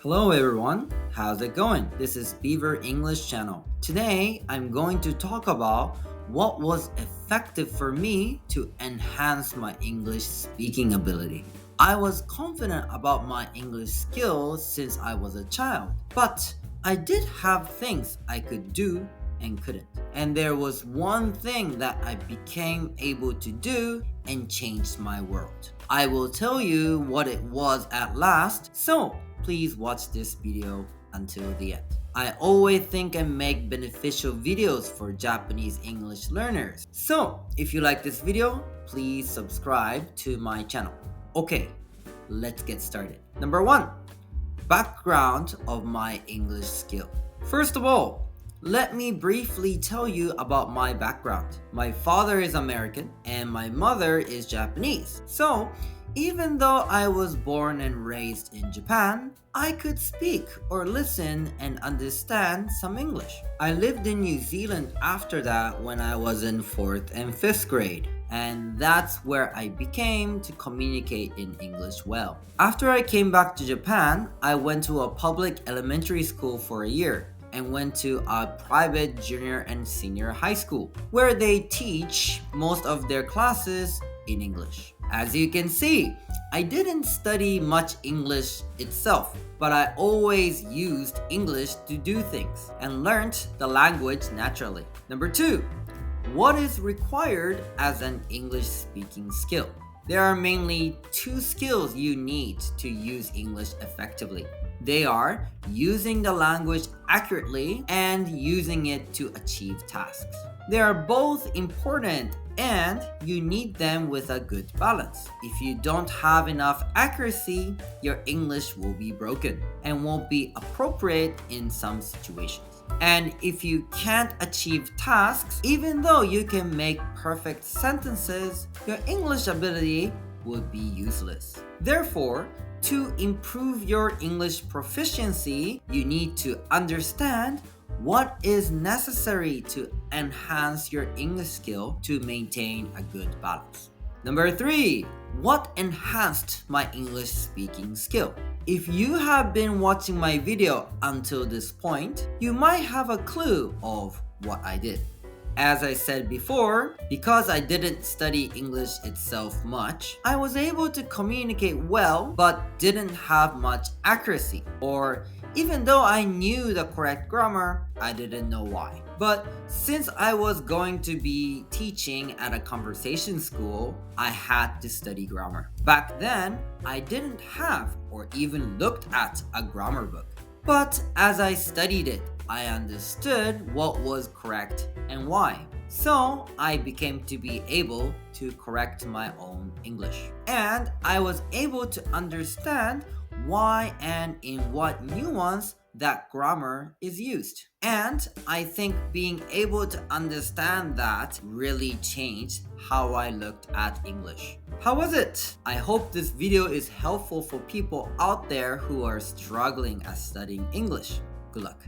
Hello everyone, how's it going? This is Beaver English Channel. Today I'm going to talk about what was effective for me to enhance my English speaking ability. I was confident about my English skills since I was a child, but I did have things I could do and couldn't. And there was one thing that I became able to do and changed my world. I will tell you what it was at last, so please watch this video until the end. I always think and make beneficial videos for Japanese English learners. So if you like this video, please subscribe to my channel. Okay, let's get started. Number 1, background of my English skill. First of all, let me briefly tell you about my background. My father is American and my mother is Japanese. So, even though I was born and raised in Japan, I could speak or listen and understand some English. I lived in New Zealand after that when I was in 4th and 5th grade, and that's where I became to communicate in English well. After I came back to Japan, I went to a public elementary school for a year and went to a private junior and senior high school where they teach most of their classes in English. As you can see, I didn't study much English itself, but I always used English to do things and learned the language naturally. Number 2, what is required as an English speaking skill? There are mainly 2 skills you need to use English effectively. They are using the language accurately and using it to achieve tasks. They are both important and you need them with a good balance. If you don't have enough accuracy, your English will be broken and won't be appropriate in some situations. And if you can't achieve tasks, even though you can make perfect sentences, your English ability would be useless. Therefore, to improve your English proficiency, you need to understand what is necessary to enhance your English skill to maintain a good balance. Number 3, what enhanced my English speaking skill? If you have been watching my video until this point, you might have a clue of what I did. As I said before, because I didn't study English itself much, I was able to communicate well but didn't have much accuracy. Or even though I knew the correct grammar, I didn't know why. But since I was going to be teaching at a conversation school, I had to study grammar. Back then, I didn't have or even looked at a grammar book. But as I studied it, I understood what was correct and why. So I became to be able to correct my own English. And I was able to understand why and in what nuance that grammar is used. And I think being able to understand that really changed how I looked at English. How was it? I hope this video is helpful for people out there who are struggling at studying English. Good luck.